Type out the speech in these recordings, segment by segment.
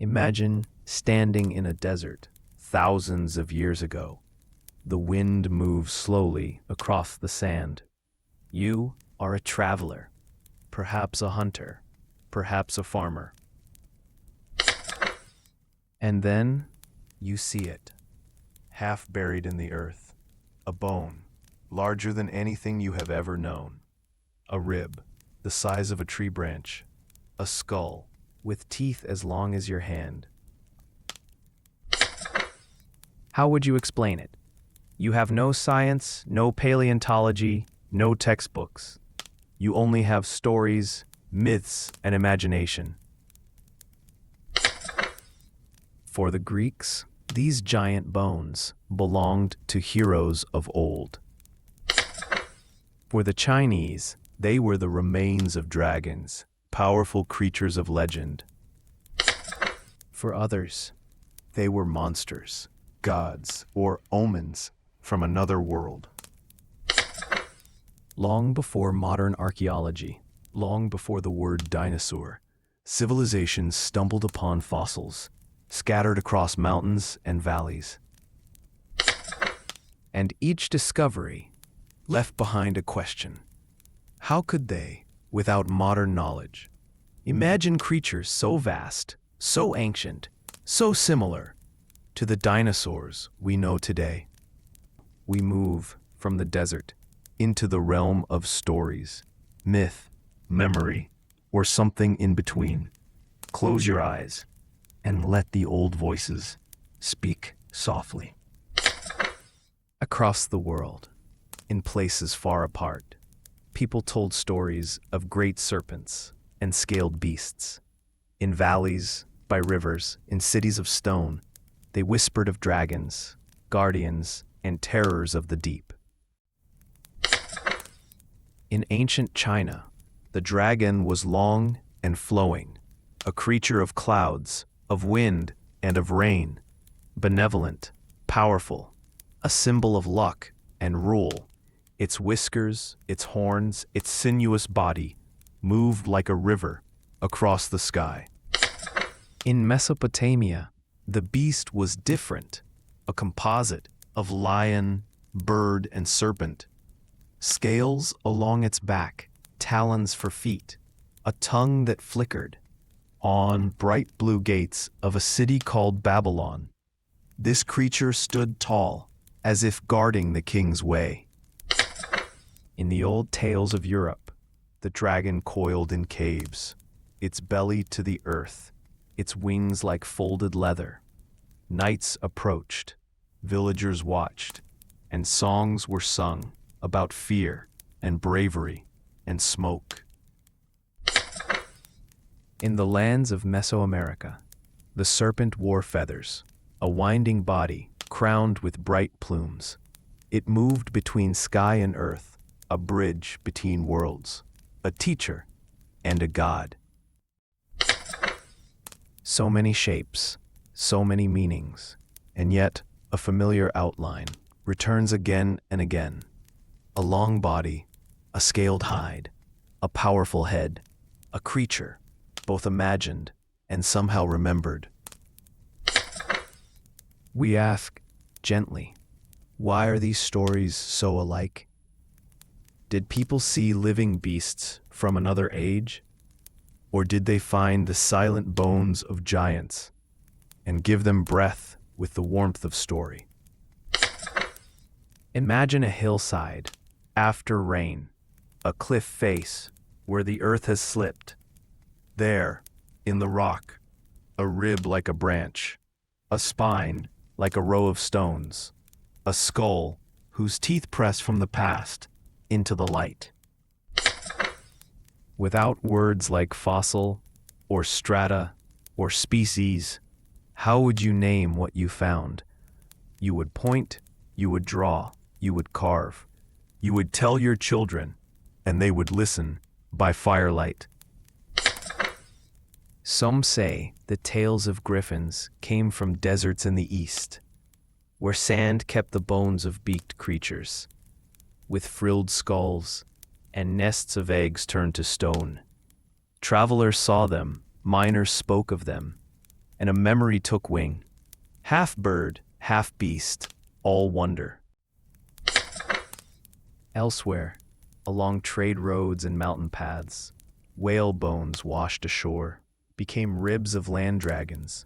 Imagine standing in a desert thousands of years ago. The wind moves slowly across the sand. You are a traveler, perhaps a hunter, perhaps a farmer. And then you see it, half buried in the earth, a bone, larger than anything you have ever known, a rib, the size of a tree branch, a skull, with teeth as long as your hand. How would you explain it? You have no science, no paleontology, no textbooks. You only have stories, myths, and imagination. For the Greeks, these giant bones belonged to heroes of old. For the Chinese, they were the remains of dragons, powerful creatures of legend. For others, they were monsters, gods, or omens from another world. Long before modern archaeology, long before the word dinosaur, civilizations stumbled upon fossils, scattered across mountains and valleys. And each discovery left behind a question. How could they, without modern knowledge, imagine creatures so vast, so ancient, so similar to the dinosaurs we know today? We move from the desert into the realm of stories, myth, memory, or something in between. Close your eyes and let the old voices speak softly. Across the world, in places far apart, people told stories of great serpents and scaled beasts. In valleys, by rivers, in cities of stone, they whispered of dragons, guardians, and terrors of the deep. In ancient China, the dragon was long and flowing, a creature of clouds, of wind, and of rain, benevolent, powerful, a symbol of luck and rule. Its whiskers, its horns, its sinuous body moved like a river across the sky. In Mesopotamia, the beast was different, a composite of lion, bird, and serpent. Scales along its back, talons for feet, a tongue that flickered. On bright blue gates of a city called Babylon, this creature stood tall, as if guarding the king's way. In the old tales of Europe, the dragon coiled in caves, its belly to the earth, its wings like folded leather. Nights approached, villagers watched, and songs were sung about fear and bravery and smoke. In the lands of Mesoamerica, the serpent wore feathers, a winding body crowned with bright plumes. It moved between sky and earth, a bridge between worlds, a teacher and a god. So many shapes, so many meanings, and yet a familiar outline returns again and again. A long body, a scaled hide, a powerful head, a creature, both imagined and somehow remembered. We ask, gently, why are these stories so alike? Did people see living beasts from another age? Or did they find the silent bones of giants and give them breath with the warmth of story? Imagine a hillside after rain, a cliff face where the earth has slipped. There, in the rock, a rib like a branch, a spine like a row of stones, a skull whose teeth press from the past into the light. Without words like fossil, or strata, or species, how would you name what you found? You would point, you would draw, you would carve. You would tell your children, and they would listen by firelight. Some say the tales of griffins came from deserts in the east, where sand kept the bones of beaked creatures, with frilled skulls and nests of eggs turned to stone. Travelers saw them, miners spoke of them, and a memory took wing. Half bird, half beast, all wonder. Elsewhere, along trade roads and mountain paths, whale bones washed ashore became ribs of land dragons.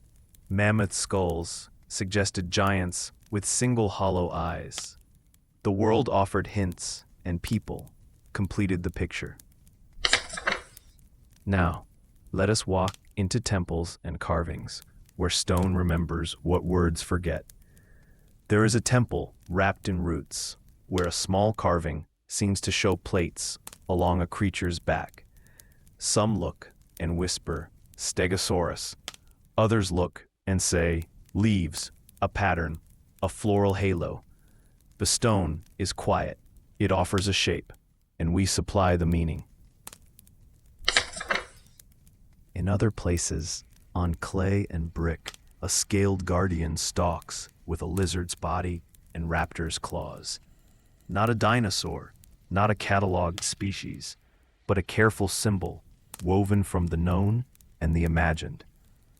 Mammoth skulls suggested giants with single hollow eyes. The world offered hints, and people completed the picture. Now, let us walk into temples and carvings, where stone remembers what words forget. There is a temple wrapped in roots, where a small carving seems to show plates along a creature's back. Some look and whisper, Stegosaurus. Others look and say, leaves, a pattern, a floral halo. The stone is quiet. It offers a shape, and we supply the meaning. In other places, on clay and brick, a scaled guardian stalks with a lizard's body and raptor's claws. Not a dinosaur, not a cataloged species, but a careful symbol woven from the known and the imagined.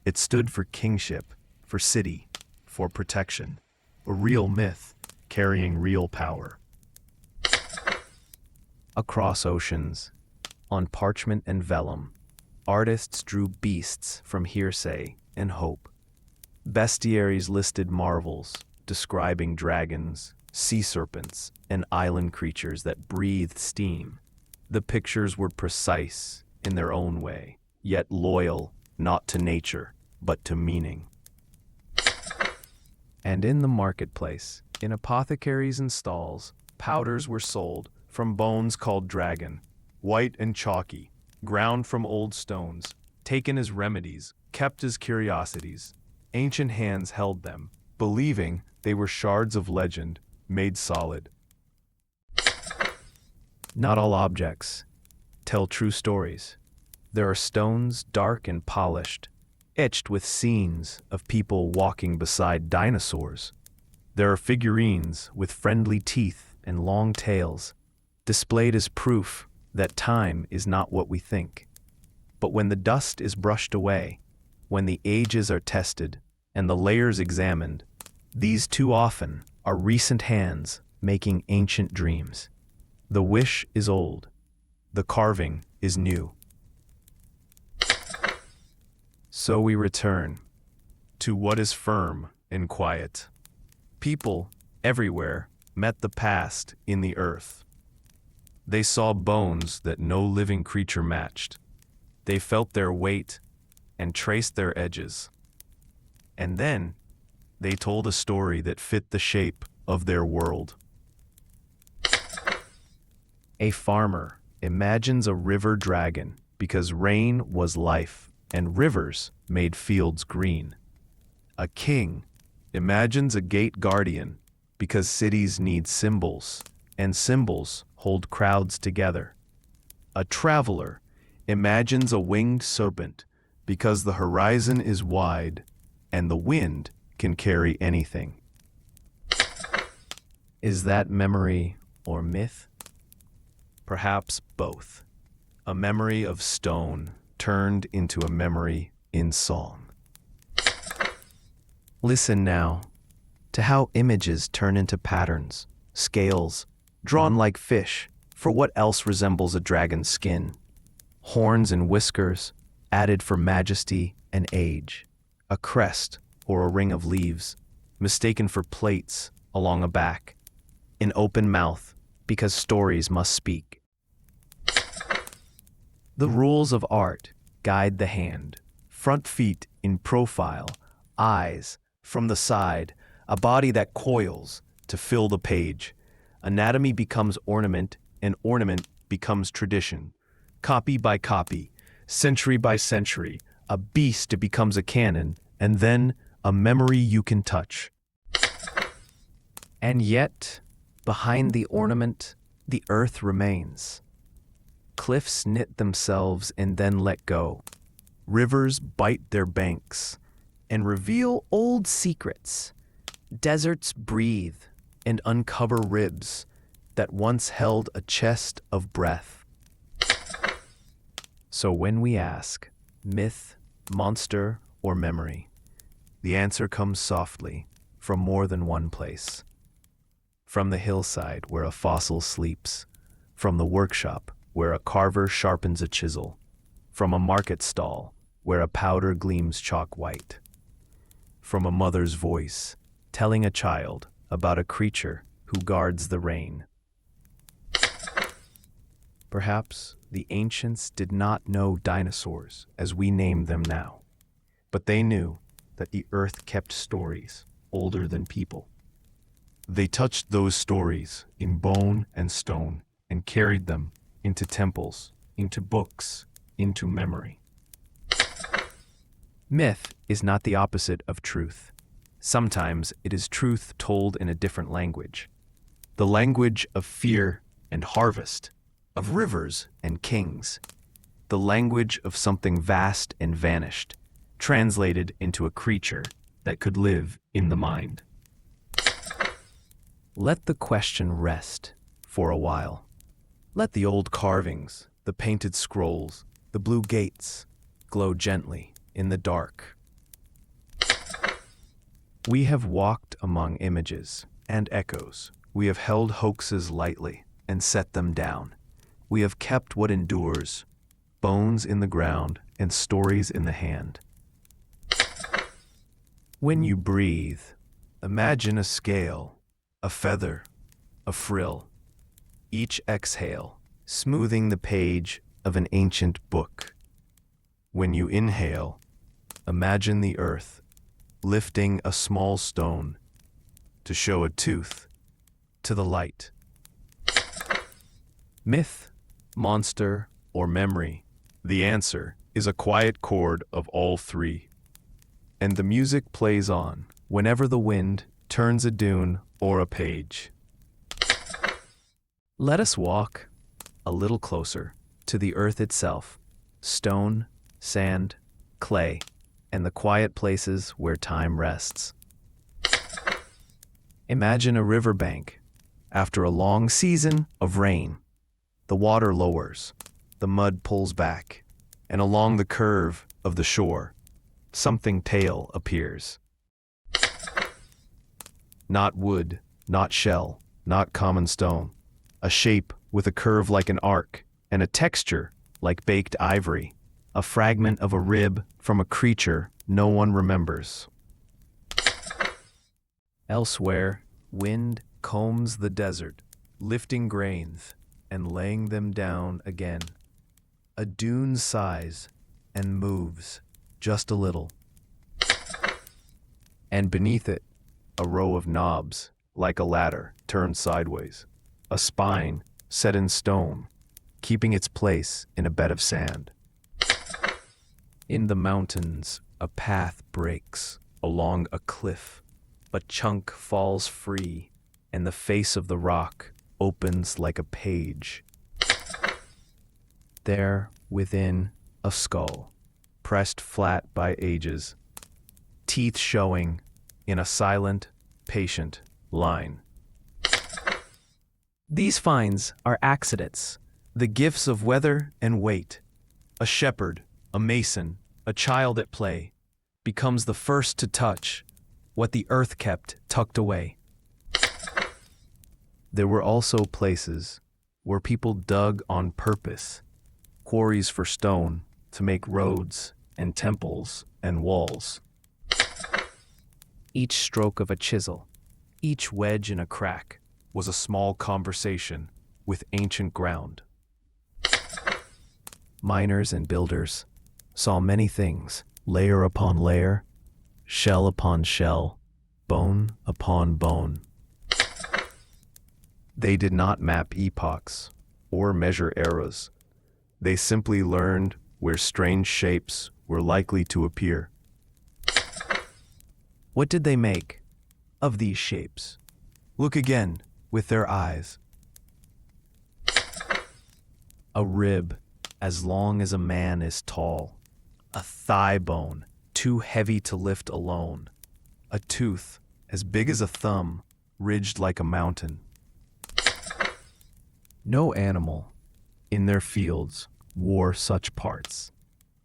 It stood for kingship, for city, for protection, a real myth carrying real power. Across oceans, on parchment and vellum, artists drew beasts from hearsay and hope. Bestiaries listed marvels, describing dragons, sea serpents, and island creatures that breathed steam. The pictures were precise in their own way, yet loyal not to nature, but to meaning. And in the marketplace, in apothecaries and stalls, powders were sold from bones called dragon, white and chalky, ground from old stones, taken as remedies, kept as curiosities. Ancient hands held them, believing they were shards of legend made solid. Not all objects tell true stories. There are stones dark and polished, etched with scenes of people walking beside dinosaurs. There are figurines with friendly teeth and long tails, displayed as proof that time is not what we think. But when the dust is brushed away, when the ages are tested and the layers examined, these too often are recent hands making ancient dreams. The wish is old, the carving is new. So we return to what is firm and quiet. People everywhere met the past in the earth. They saw bones that no living creature matched. They felt their weight and traced their edges. And then they told a story that fit the shape of their world. A farmer imagines a river dragon because rain was life and rivers made fields green. A king imagines a gate guardian because cities need symbols and symbols hold crowds together. A traveler imagines a winged serpent because the horizon is wide and the wind can carry anything. Is that memory or myth? Perhaps both. A memory of stone turned into a memory in song. Listen now to how images turn into patterns, scales, drawn like fish for what else resembles a dragon's skin, horns and whiskers added for majesty and age, a crest or a ring of leaves mistaken for plates along a back, an open mouth because stories must speak. The rules of art guide the hand, front feet in profile, eyes from the side, a body that coils to fill the page. Anatomy becomes ornament, and ornament becomes tradition. Copy by copy, century by century, a beast becomes a canon, and then a memory you can touch. And yet, behind the ornament, the earth remains. Cliffs knit themselves and then let go. Rivers bite their banks and reveal old secrets. Deserts breathe and uncover ribs that once held a chest of breath. So when we ask, myth, monster, or memory, The answer comes softly from more than one place. From the hillside where a fossil sleeps, from the workshop where a carver sharpens a chisel, from a market stall where a powder gleams chalk white, from a mother's voice telling a child about a creature who guards the rain. Perhaps the ancients did not know dinosaurs as we name them now, but they knew that the earth kept stories older than people. They touched those stories in bone and stone and carried them into temples, into books, into memory. Myth is not the opposite of truth. Sometimes it is truth told in a different language. The language of fear and harvest, of rivers and kings. The language of something vast and vanished, translated into a creature that could live in the mind. Let the question rest for a while. Let the old carvings, the painted scrolls, the blue gates glow gently in the dark. We have walked among images and echoes. We have held hoaxes lightly and set them down. We have kept what endures, bones in the ground and stories in the hand. When you breathe, imagine a scale, a feather, a frill. Each exhale, smoothing the page of an ancient book. When you inhale, imagine the earth, lifting a small stone to show a tooth to the light. Myth, monster, or memory, the answer is a quiet chord of all three. And the music plays on whenever the wind turns a dune or a page. Let us walk a little closer to the earth itself, stone, sand, clay, and the quiet places where time rests. Imagine a riverbank. After a long season of rain, the water lowers, the mud pulls back, and along the curve of the shore, something pale appears. Not wood, not shell, not common stone. A shape with a curve like an arc, and a texture like baked ivory. A fragment of a rib from a creature no one remembers. Elsewhere, wind combs the desert, lifting grains and laying them down again. A dune sighs and moves just a little. And beneath it, a row of knobs, like a ladder, turned sideways. A spine set in stone, keeping its place in a bed of sand. In the mountains, a path breaks along a cliff. A chunk falls free, and the face of the rock opens like a page. There, within, a skull, pressed flat by ages, teeth showing in a silent, patient line. These finds are accidents, the gifts of weather and weight. A shepherd, a mason, a child at play, becomes the first to touch what the earth kept tucked away. There were also places where people dug on purpose, quarries for stone to make roads and temples and walls. Each stroke of a chisel, each wedge in a crack, was a small conversation with ancient ground. Miners and builders saw many things, layer upon layer, shell upon shell, bone upon bone. They did not map epochs or measure eras. They simply learned where strange shapes were likely to appear. What did they make of these shapes? Look again with their eyes. A rib as long as a man is tall. A thigh bone too heavy to lift alone. A tooth as big as a thumb, ridged like a mountain. No animal in their fields wore such parts.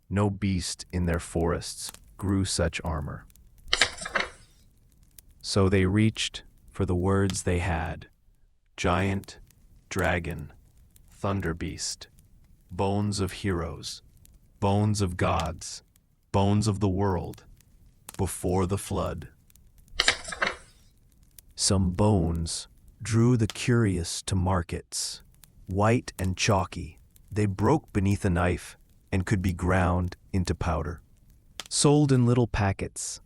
No beast in their forests grew such armor. So they reached for the words they had. Giant, dragon, thunder beast, bones of heroes, bones of gods, bones of the world, before the flood. Some bones drew the curious to markets. White and chalky, they broke beneath a knife and could be ground into powder. Sold in little packets,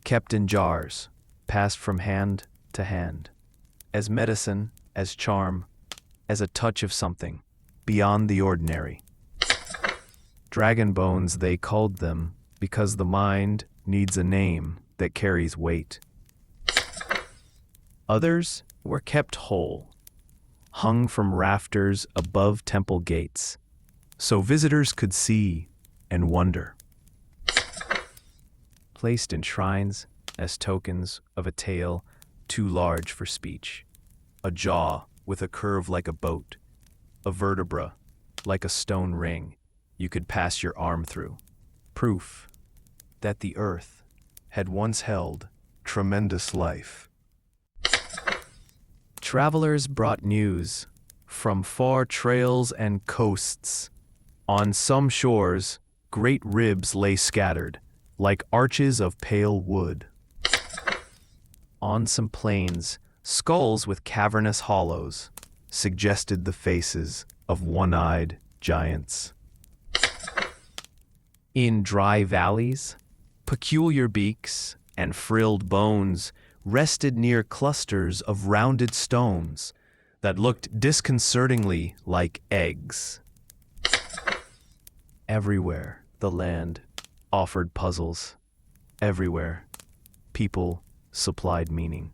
kept in jars, passed from hand to hand, as medicine, as charm, as a touch of something beyond the ordinary. Dragon bones, they called them, because the mind needs a name that carries weight. Others were kept whole, hung from rafters above temple gates, so visitors could see and wonder. Placed in shrines as tokens of a tail too large for speech, a jaw with a curve like a boat, a vertebra like a stone ring you could pass your arm through. Proof that the earth had once held tremendous life. Travelers brought news from far trails and coasts. On some shores, great ribs lay scattered, like arches of pale wood. On some plains, skulls with cavernous hollows suggested the faces of one-eyed giants. In dry valleys, peculiar beaks and frilled bones rested near clusters of rounded stones that looked disconcertingly like eggs. Everywhere the land offered puzzles. Everywhere people supplied meaning.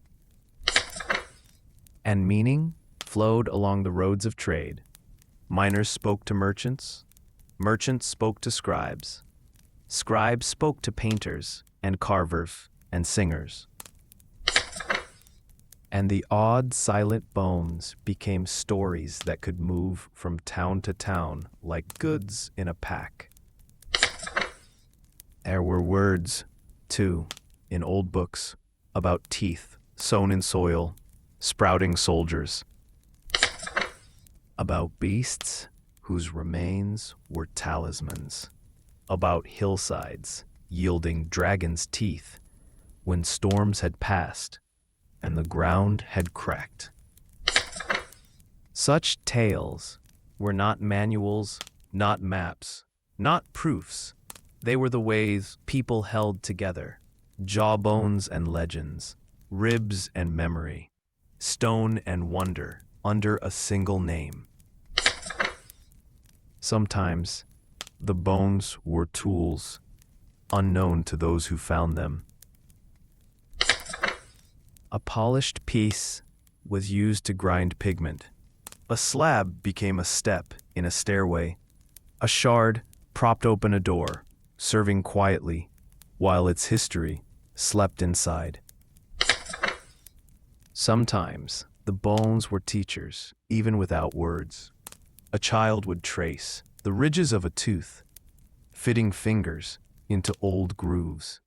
And meaning flowed along the roads of trade. Miners spoke to merchants. Merchants spoke to scribes. Scribes spoke to painters and carvers and singers. And the odd, silent bones became stories that could move from town to town like goods in a pack. There were words, too, in old books about teeth sown in soil, sprouting soldiers. About beasts whose remains were talismans. About hillsides yielding dragons' teeth when storms had passed and the ground had cracked. Such tales were not manuals, not maps, not proofs. They were the ways people held together, jawbones and legends, ribs and memory, stone and wonder under a single name. Sometimes the bones were tools, unknown to those who found them. A polished piece was used to grind pigment. A slab became a step in a stairway. A shard propped open a door, serving quietly, while its history slept inside. Sometimes the bones were teachers, even without words. A child would trace the ridges of a tooth, fitting fingers into old grooves.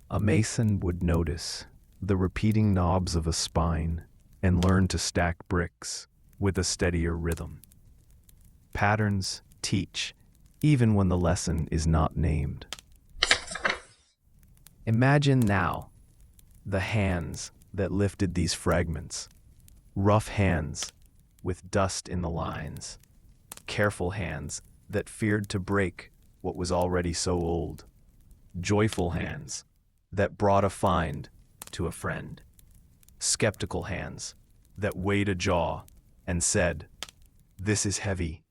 A mason would notice the repeating knobs of a spine and learn to stack bricks with a steadier rhythm. Patterns teach, even when the lesson is not named. Imagine now the hands that lifted these fragments. Rough hands with dust in the lines. Careful hands that feared to break what was already so old. Joyful hands that brought a find to a friend. Skeptical hands that weighed a jaw and said, "This is heavy,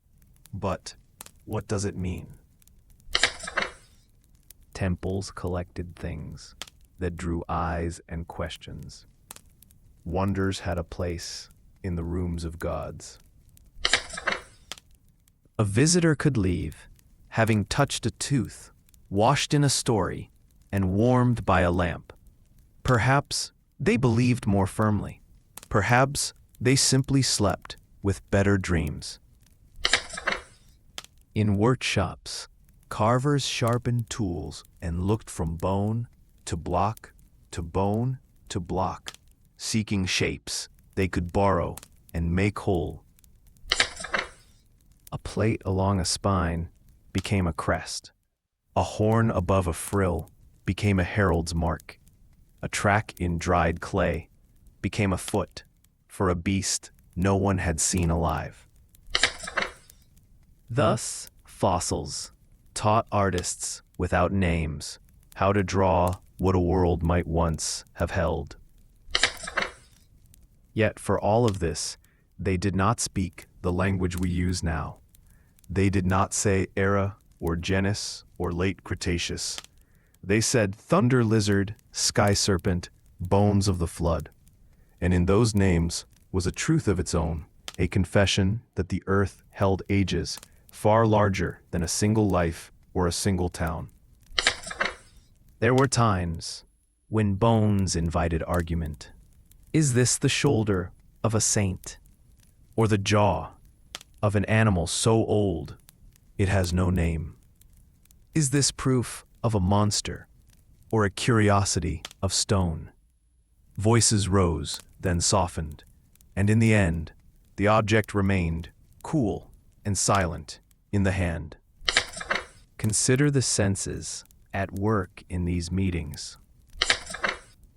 but what does it mean?" Temples collected things that drew eyes and questions. Wonders had a place in the rooms of gods. A visitor could leave, having touched a tooth, washed in a story, and warmed by a lamp. Perhaps they believed more firmly. Perhaps they simply slept with better dreams. In workshops, carvers sharpened tools and looked from bone to block to bone, to block, seeking shapes they could borrow and make whole. A plate along a spine became a crest. A horn above a frill became a herald's mark. A track in dried clay became a foot for a beast no one had seen alive. Thus, fossils taught artists without names how to draw what a world might once have held. Yet for all of this, they did not speak the language we use now. They did not say era or genus or late Cretaceous. They said thunder lizard, sky serpent, bones of the flood. And in those names was a truth of its own, a confession that the earth held ages far larger than a single life or a single town. There were times when bones invited argument. Is this the shoulder of a saint, or the jaw of an animal so old it has no name? Is this proof of a monster, or a curiosity of stone? Voices rose, then softened, and in the end, the object remained cool and silent in the hand. Consider the senses at work in these meetings.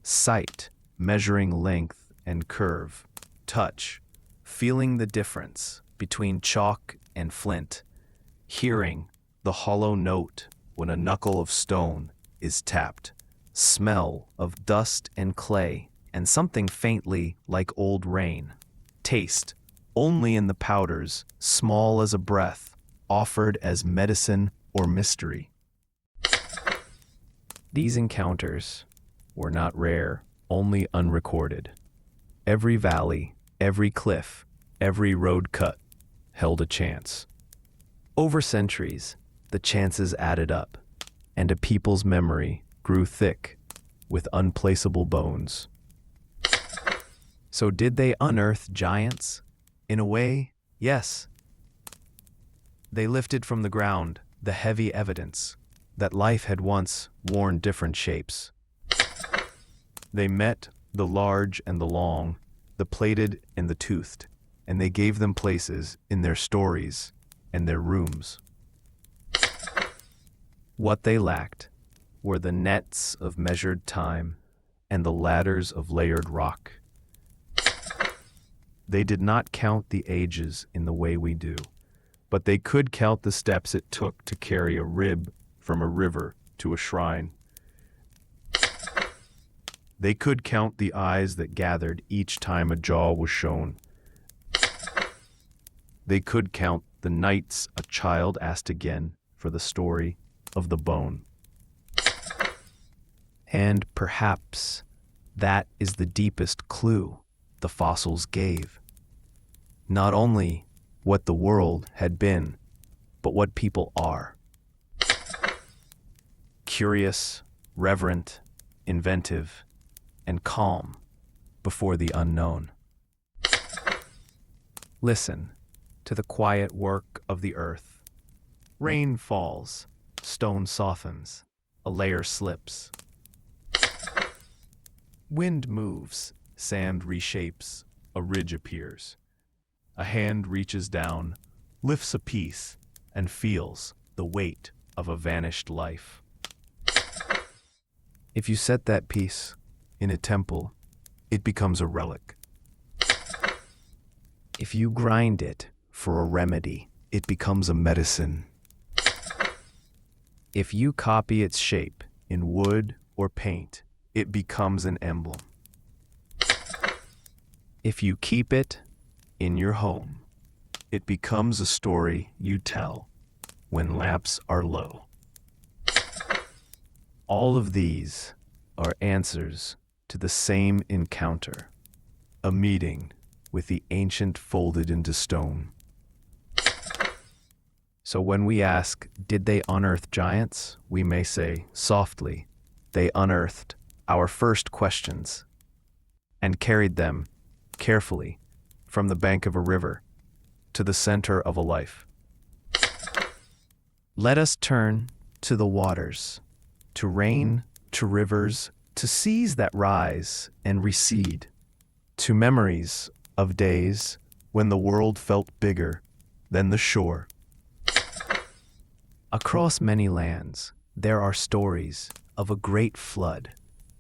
Sight, measuring length and curve. Touch, feeling the difference between chalk and flint. Hearing the hollow note when a knuckle of stone is tapped. Smell of dust and clay and something faintly like old rain. Taste, only in the powders, small as a breath, offered as medicine or mystery. These encounters were not rare, only unrecorded. Every valley, every cliff, every road cut held a chance. Over centuries, the chances added up, and a people's memory grew thick with unplaceable bones. So did they unearth giants? In a way, yes. They lifted from the ground the heavy evidence that life had once worn different shapes. They met the large and the long, the plated and the toothed, and they gave them places in their stories and their rooms. What they lacked were the nets of measured time and the ladders of layered rock. They did not count the ages in the way we do, but they could count the steps it took to carry a rib from a river to a shrine. They could count the eyes that gathered each time a jaw was shown. They could count the nights a child asked again for the story of the bone. And perhaps that is the deepest clue the fossils gave. Not only what the world had been, but what people are. Curious, reverent, inventive, and calm before the unknown. Listen to the quiet work of the earth. Rain falls, stone softens, a layer slips. Wind moves, sand reshapes, a ridge appears. A hand reaches down, lifts a piece, and feels the weight of a vanished life. If you set that piece in a temple, it becomes a relic. If you grind it for a remedy, it becomes a medicine. If you copy its shape in wood or paint, it becomes an emblem. If you keep it in your home, it becomes a story you tell when lamps are low. All of these are answers to the same encounter, a meeting with the ancient folded into stone. So when we ask, did they unearth giants? We may say, softly, they unearthed our first questions and carried them carefully from the bank of a river to the center of a life. Let us turn to the waters, to rain, to rivers, to seas that rise and recede, to memories of days when the world felt bigger than the shore. Across many lands, there are stories of a great flood,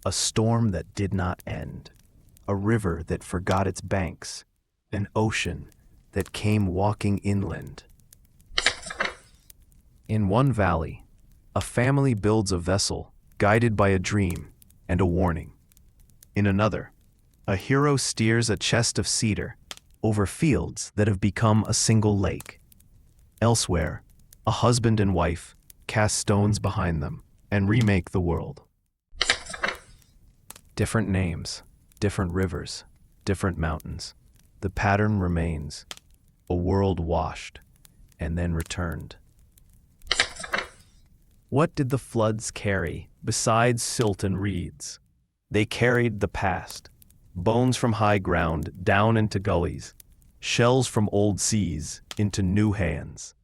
a storm that did not end, a river that forgot its banks, an ocean that came walking inland. In one valley, a family builds a vessel guided by a dream and a warning. In another, a hero steers a chest of cedar over fields that have become a single lake. Elsewhere, a husband and wife cast stones behind them and remake the world. Different names, different rivers, different mountains. The pattern remains, a world washed and then returned. What did the floods carry besides silt and reeds? They carried the past, bones from high ground down into gullies, shells from old seas into new hands,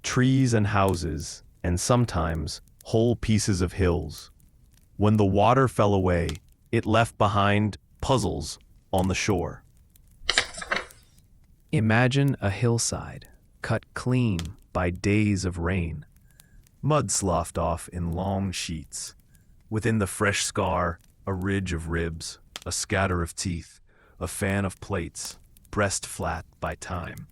trees and houses, and sometimes whole pieces of hills. When the water fell away, it left behind puzzles on the shore. Imagine a hillside cut clean by days of rain. Mud sloughed off in long sheets. Within the fresh scar, a ridge of ribs, a scatter of teeth, a fan of plates, breast flat by time.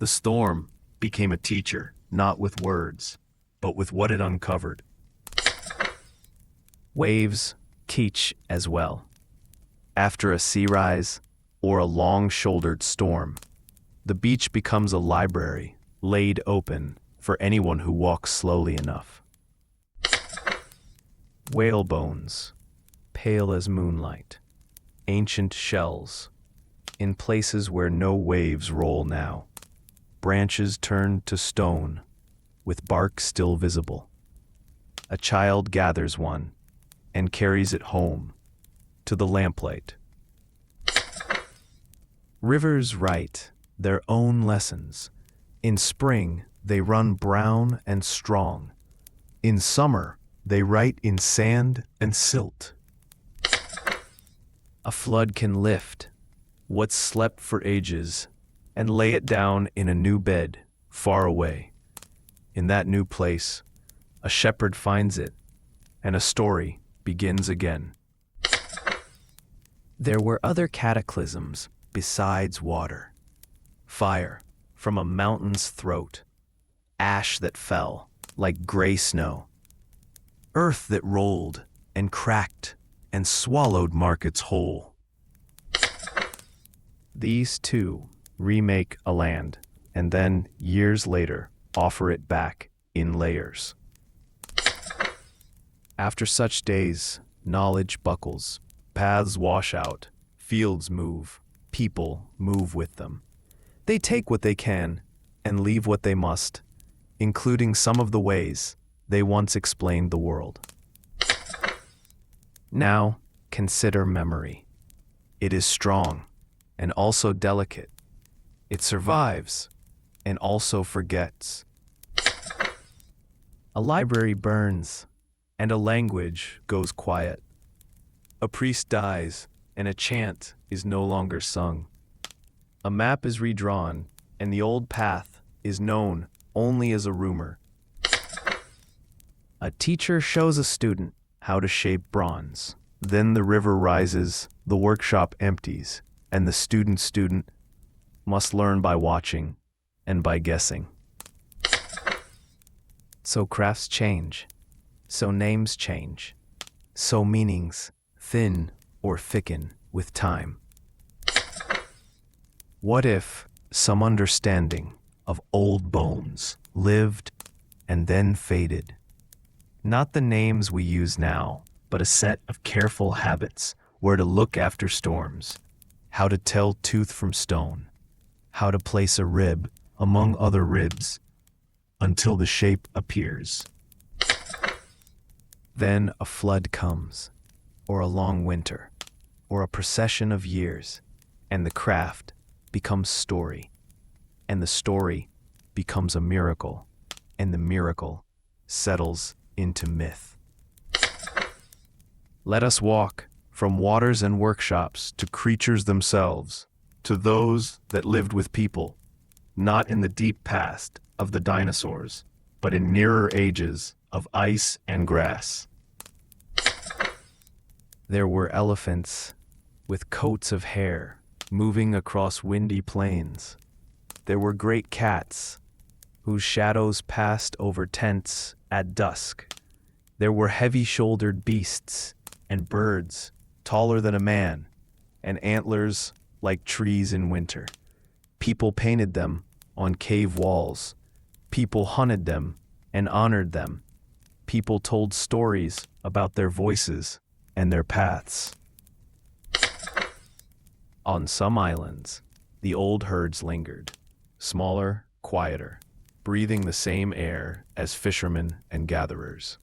The storm became a teacher, not with words, but with what it uncovered. Waves teach as well. After a sea rise or a long-shouldered storm, the beach becomes a library laid open for anyone who walks slowly enough. Whale bones, pale as moonlight, ancient shells, in places where no waves roll now, branches turned to stone, with bark still visible. A child gathers one and carries it home to the lamplight. Rivers write their own lessons. In spring, they run brown and strong. In summer, they write in sand and silt. A flood can lift what slept for ages and lay it down in a new bed far away. In that new place, a shepherd finds it, and a story begins again. There were other cataclysms besides water. Fire from a mountain's throat, ash that fell like gray snow, earth that rolled and cracked and swallowed markets whole. These too remake a land, and then, years later, offer it back in layers. After such days, knowledge buckles, paths wash out, fields move, people move with them. They take what they can and leave what they must, including some of the ways they once explained the world. Now, consider memory. It is strong and also delicate. It survives and also forgets. A library burns and a language goes quiet. A priest dies and a chant is no longer sung. A map is redrawn and the old path is known only as a rumor. A teacher shows a student how to shape bronze. Then the river rises, the workshop empties, and the student must learn by watching and by guessing. So crafts change, so names change, so meanings thin or thicken with time. What if some understanding of old bones lived and then faded? Not the names we use now, but a set of careful habits where to look after storms, how to tell tooth from stone, how to place a rib among other ribs until the shape appears. Then a flood comes, or a long winter, or a procession of years, and the craft becomes story, and the story becomes a miracle, and the miracle settles into myth. Let us walk from waters and workshops to creatures themselves, to those that lived with people, not in the deep past of the dinosaurs, but in nearer ages of ice and grass. There were elephants with coats of hair moving across windy plains. There were great cats whose shadows passed over tents at dusk. There were heavy-shouldered beasts and birds taller than a man, and antlers like trees in winter. People painted them on cave walls. People hunted them and honored them. People told stories about their voices and their paths. On some islands, the old herds lingered, smaller, quieter, breathing the same air as fishermen and gatherers.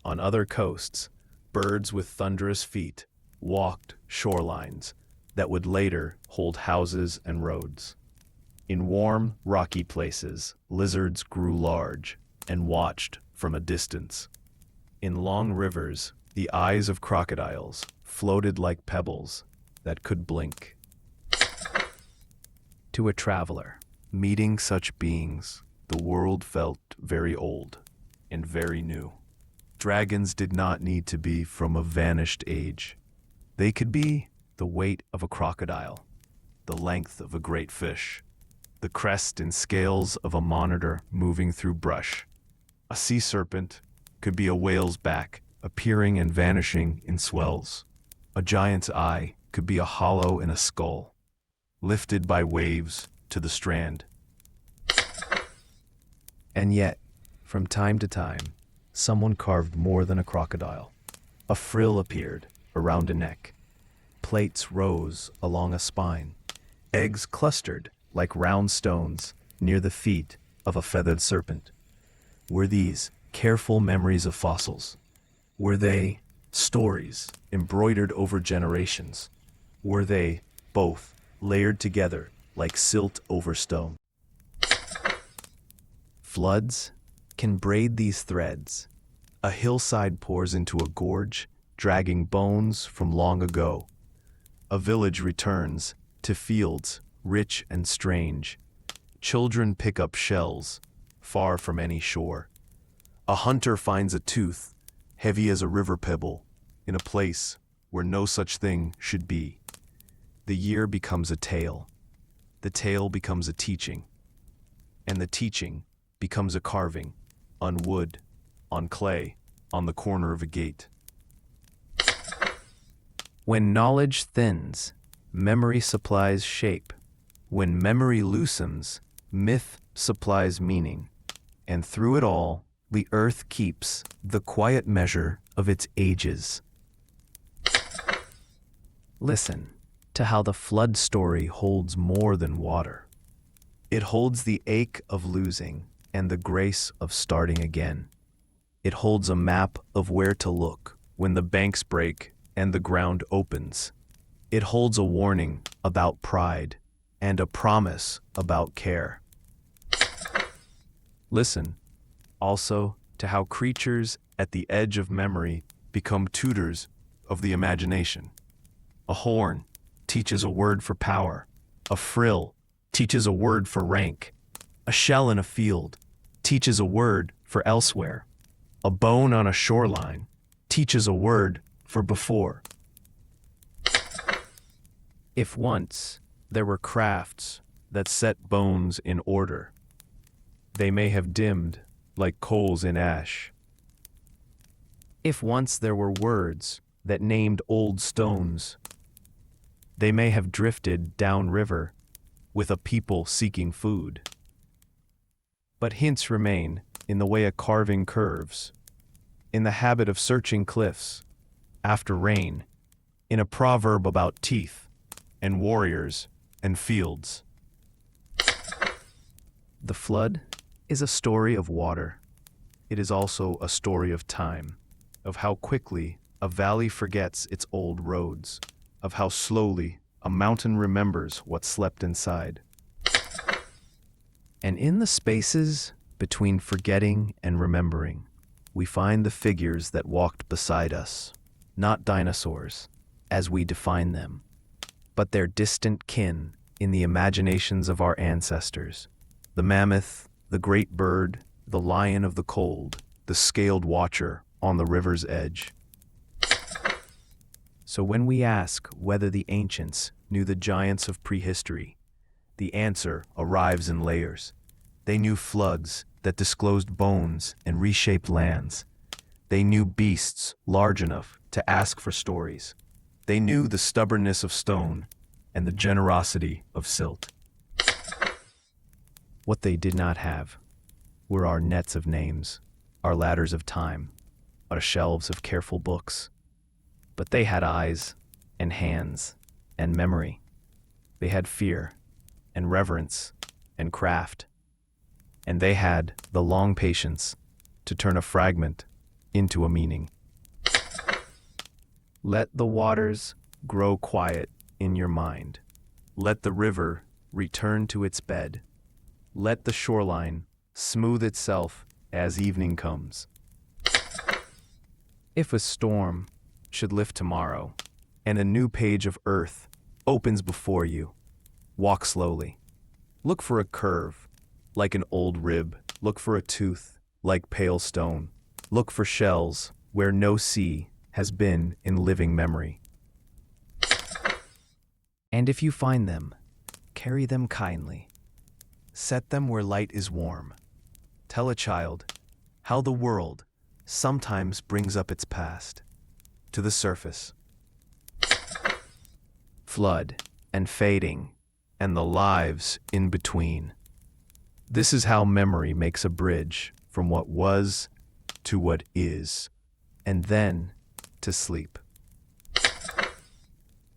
On other coasts, birds with thunderous feet walked shorelines that would later hold houses and roads. In warm, rocky places, lizards grew large and watched from a distance. In long rivers, the eyes of crocodiles floated like pebbles that could blink. To a traveler, meeting such beings, the world felt very old and very new. Dragons did not need to be from a vanished age. They could be the weight of a crocodile, the length of a great fish, the crest and scales of a monitor moving through brush. A sea serpent could be a whale's back, appearing and vanishing in swells. A giant's eye could be a hollow in a skull, lifted by waves to the strand. And yet, from time to time, someone carved more than a crocodile. A frill appeared around a neck. Plates rose along a spine. Eggs clustered like round stones near the feet of a feathered serpent. Were these careful memories of fossils? Were they stories embroidered over generations? Were they both layered together like silt over stone? Floods can braid these threads. A hillside pours into a gorge, dragging bones from long ago. A village returns to fields rich and strange. Children pick up shells far from any shore. A hunter finds a tooth, heavy as a river pebble, in a place where no such thing should be. The year becomes a tale. The tale becomes a teaching. And the teaching becomes a carving, on wood, on clay, on the corner of a gate. When knowledge thins, memory supplies shape. When memory loosens, myth supplies meaning. And through it all, the earth keeps the quiet measure of its ages. Listen to how the flood story holds more than water. It holds the ache of losing and the grace of starting again. It holds a map of where to look when the banks break and the ground opens. It holds a warning about pride and a promise about care. Listen also to how creatures at the edge of memory become tutors of the imagination. A horn teaches a word for power. A frill teaches a word for rank. A shell in a field teaches a word for elsewhere. A bone on a shoreline teaches a word for before. If once there were crafts that set bones in order, they may have dimmed like coals in ash. If once there were words that named old stones, they may have drifted downriver with a people seeking food. But hints remain in the way a carving curves, in the habit of searching cliffs after rain, in a proverb about teeth and warriors and fields. The flood is a story of water. It is also a story of time, of how quickly a valley forgets its old roads, of how slowly a mountain remembers what slept inside. And in the spaces between forgetting and remembering, we find the figures that walked beside us, not dinosaurs, as we define them, but their distant kin in the imaginations of our ancestors. The mammoth, the great bird, the lion of the cold, the scaled watcher on the river's edge. So when we ask whether the ancients knew the giants of prehistory, the answer arrives in layers. They knew floods that disclosed bones and reshaped lands. They knew beasts large enough to ask for stories. They knew the stubbornness of stone and the generosity of silt. What they did not have were our nets of names, our ladders of time, our shelves of careful books. But they had eyes and hands and memory. They had fear and reverence and craft. And they had the long patience to turn a fragment into a meaning. Let the waters grow quiet in your mind. Let the river return to its bed. Let the shoreline smooth itself as evening comes. If a storm should lift tomorrow and a new page of earth opens before you, walk slowly. Look for a curve like an old rib. Look for a tooth like pale stone. Look for shells where no sea has been in living memory. And if you find them, carry them kindly. Set them where light is warm. Tell a child how the world sometimes brings up its past to the surface. Flood and fading and the lives in between. This is how memory makes a bridge from what was to what is, and then to sleep.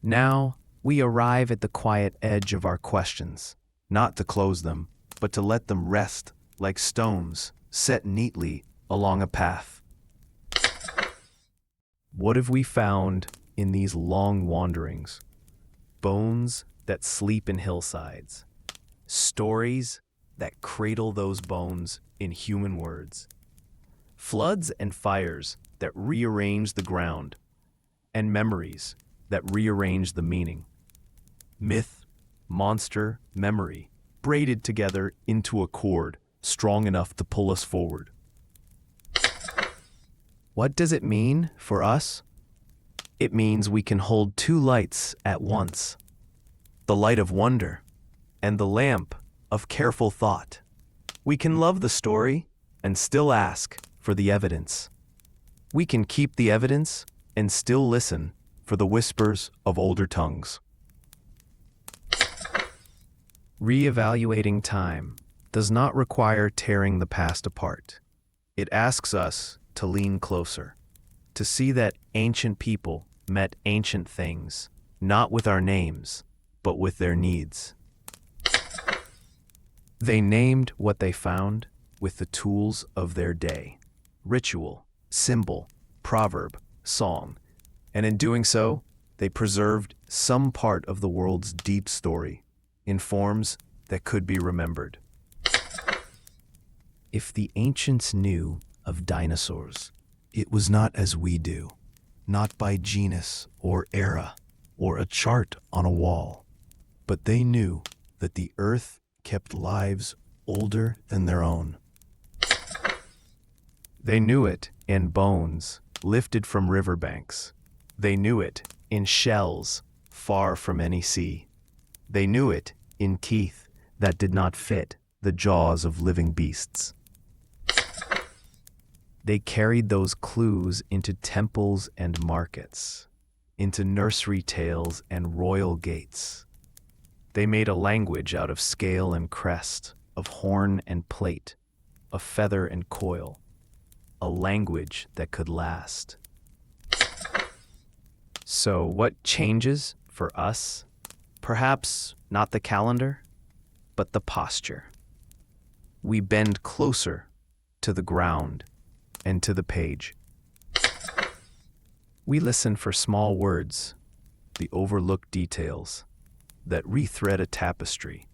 Now we arrive at the quiet edge of our questions, not to close them, but to let them rest like stones set neatly along a path. What have we found in these long wanderings? Bones that sleep in hillsides, stories that cradle those bones in human words, floods and fires that rearrange the ground, and memories that rearrange the meaning. Myth, monster, memory, braided together into a cord strong enough to pull us forward. What does it mean for us? It means we can hold two lights at once, the light of wonder and the lamp of careful thought. We can love the story and still ask for the evidence. We can keep the evidence and still listen for the whispers of older tongues. Reevaluating time does not require tearing the past apart. It asks us to lean closer, to see that ancient people met ancient things, not with our names, but with their needs. They named what they found with the tools of their day: ritual, symbol, proverb, song, and in doing so, they preserved some part of the world's deep story in forms that could be remembered. If the ancients knew of dinosaurs, it was not as we do, not by genus or era or a chart on a wall, but they knew that the earth kept lives older than their own. They knew it in bones lifted from riverbanks. They knew it in shells far from any sea. They knew it in teeth that did not fit the jaws of living beasts. They carried those clues into temples and markets, into nursery tales and royal gates. They made a language out of scale and crest, of horn and plate, of feather and coil, a language that could last. So what changes for us? Perhaps not the calendar, but the posture. We bend closer to the ground and to the page. We listen for small words, the overlooked details that rethread a tapestry.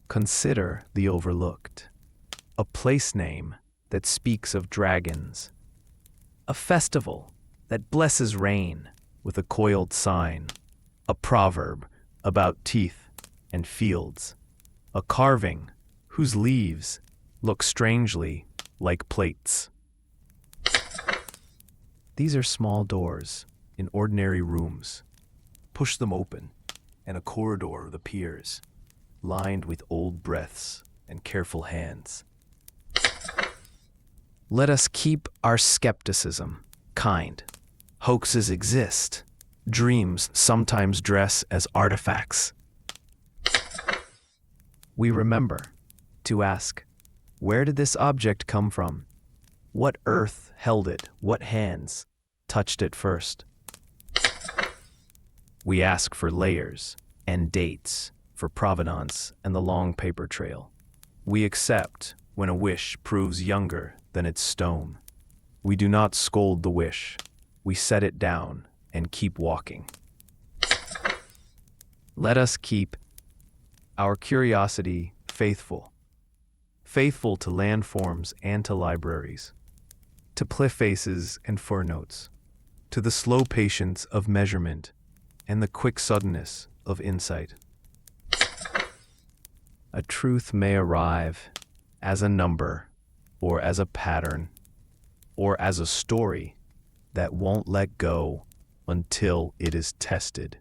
Consider the overlooked, a place name that speaks of dragons, a festival that blesses rain with a coiled sign, a proverb about teeth and fields, a carving whose leaves look strangely like plates. These are small doors in ordinary rooms. Push them open, and a corridor appears, lined with old breaths and careful hands. Let us keep our skepticism kind. Hoaxes exist. Dreams sometimes dress as artifacts. We remember to ask, where did this object come from? What earth held it? What hands touched it first? We ask for layers and dates, for provenance and the long paper trail. We accept when a wish proves younger than its stone. We do not scold the wish. We set it down and keep walking. Let us keep our curiosity faithful. Faithful to landforms and to libraries, to cliff faces and footnotes, to the slow patience of measurement and the quick suddenness of insight. A truth may arrive as a number, or as a pattern, or as a story that won't let go until it is tested.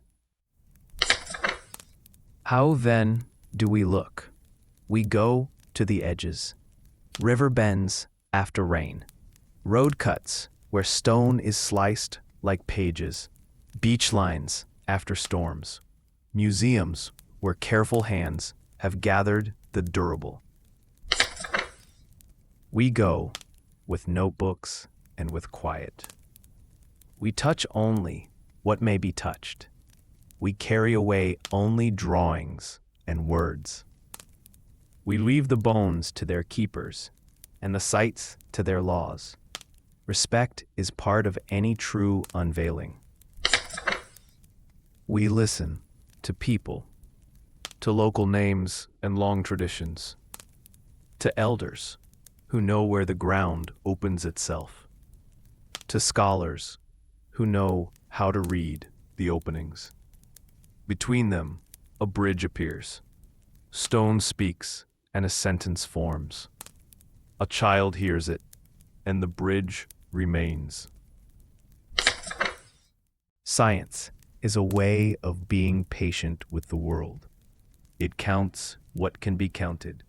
How then do we look? We go to the edges. River bends after rain. Road cuts where stone is sliced like pages. Beach lines after storms. Museums where careful hands have gathered the durable. We go with notebooks and with quiet. We touch only what may be touched. We carry away only drawings and words. We leave the bones to their keepers and the sites to their laws. Respect is part of any true unveiling. We listen to people, to local names and long traditions, to elders who know where the ground opens itself, to scholars who know how to read the openings. Between them, a bridge appears. Stone speaks, and a sentence forms. A child hears it, and the bridge remains. Science is a way of being patient with the world. It counts what can be counted.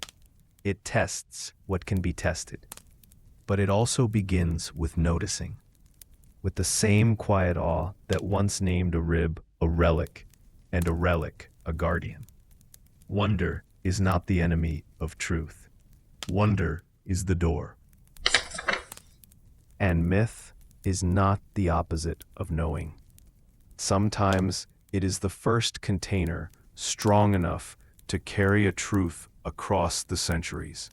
It tests what can be tested. But it also begins with noticing, with the same quiet awe that once named a rib a relic and a relic a guardian. Wonder is not the enemy of truth. Wonder is the door. And myth is not the opposite of knowing. Sometimes it is the first container strong enough to carry a truth across the centuries.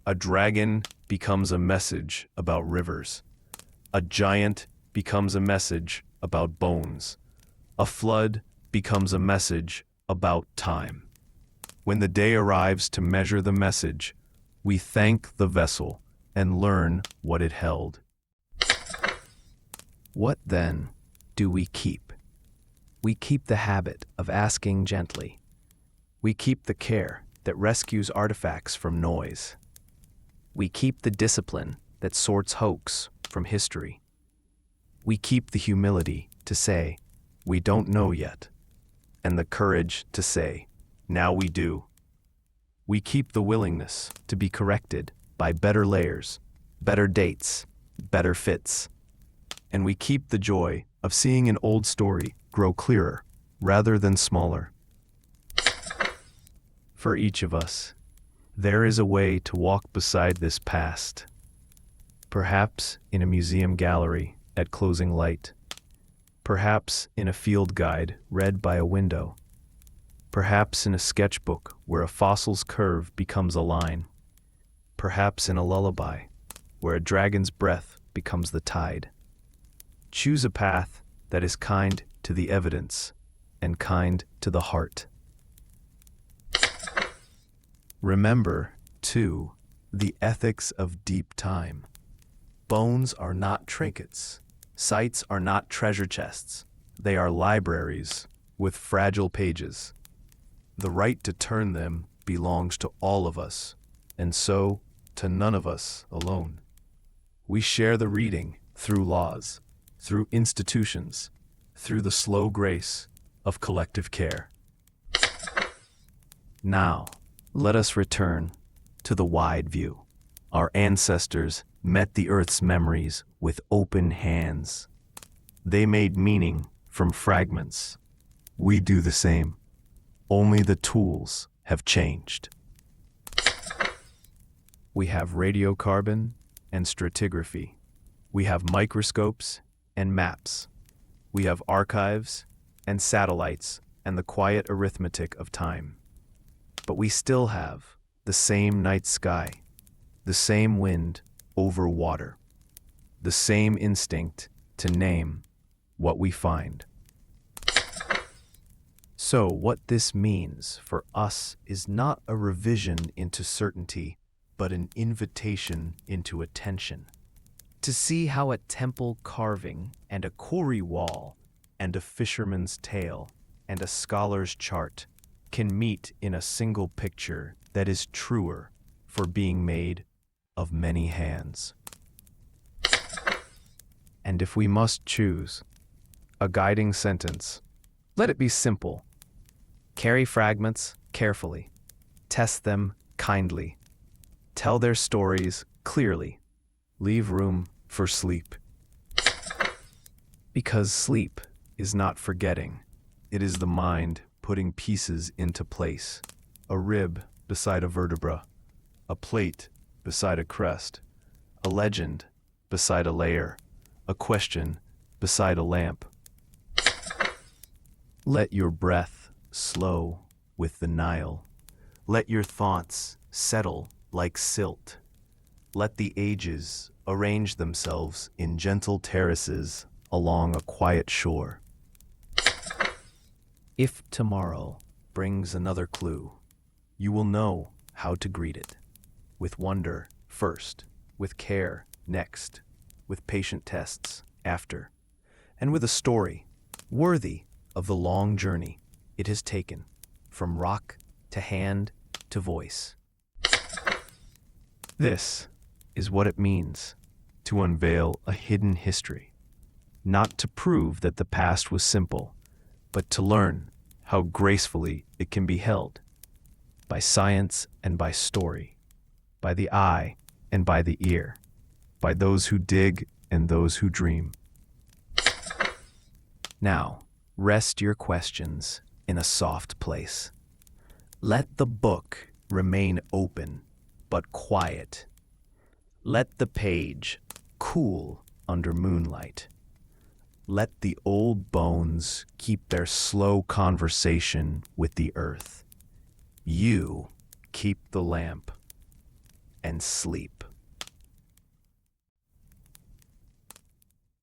A dragon becomes a message about rivers. A giant becomes a message about bones. A flood becomes a message about time. When the day arrives to measure the message, we thank the vessel and learn what it held. What then do we keep? We keep the habit of asking gently. We keep the care that rescues artifacts from noise. We keep the discipline that sorts hoax from history. We keep the humility to say, we don't know yet, and the courage to say, now we do. We keep the willingness to be corrected by better layers, better dates, better fits. And we keep the joy of seeing an old story grow clearer rather than smaller. For each of us, there is a way to walk beside this past. Perhaps in a museum gallery at closing light. Perhaps in a field guide read by a window. Perhaps in a sketchbook where a fossil's curve becomes a line. Perhaps in a lullaby where a dragon's breath becomes the tide. Choose a path that is kind to the evidence and kind to the heart. Remember, too, the ethics of deep time. Bones are not trinkets. Sites are not treasure chests. They are libraries with fragile pages. The right to turn them belongs to all of us, and so to none of us alone. We share the reading through laws, through institutions, through the slow grace of collective care. Now, let us return to the wide view. Our ancestors met the Earth's memories with open hands. They made meaning from fragments. We do the same. Only the tools have changed. We have radiocarbon and stratigraphy. We have microscopes and maps. We have archives and satellites and the quiet arithmetic of time. But we still have the same night sky, the same wind over water, the same instinct to name what we find. So what this means for us is not a revision into certainty, but an invitation into attention. To see how a temple carving and a quarry wall and a fisherman's tale and a scholar's chart can meet in a single picture that is truer for being made of many hands. And if we must choose a guiding sentence, let it be simple. Carry fragments carefully. Test them kindly. Tell their stories clearly. Leave room for sleep. Because sleep is not forgetting. It is the mind putting pieces into place. A rib beside a vertebra. A plate beside a crest. A legend beside a layer. A question beside a lamp. Let your breath slow with the Nile. Let your thoughts settle like silt. Let the ages arrange themselves in gentle terraces along a quiet shore. If tomorrow brings another clue, you will know how to greet it. With wonder first, with care next, with patient tests after, and with a story worthy of the long journey it has taken from rock to hand to voice. This is what it means to unveil a hidden history, not to prove that the past was simple, but to learn how gracefully it can be held by science and by story, by the eye and by the ear, by those who dig and those who dream. Now, rest your questions in a soft place. Let the book remain open but quiet. Let the page cool under moonlight. Let the old bones keep their slow conversation with the earth. You keep the lamp and sleep.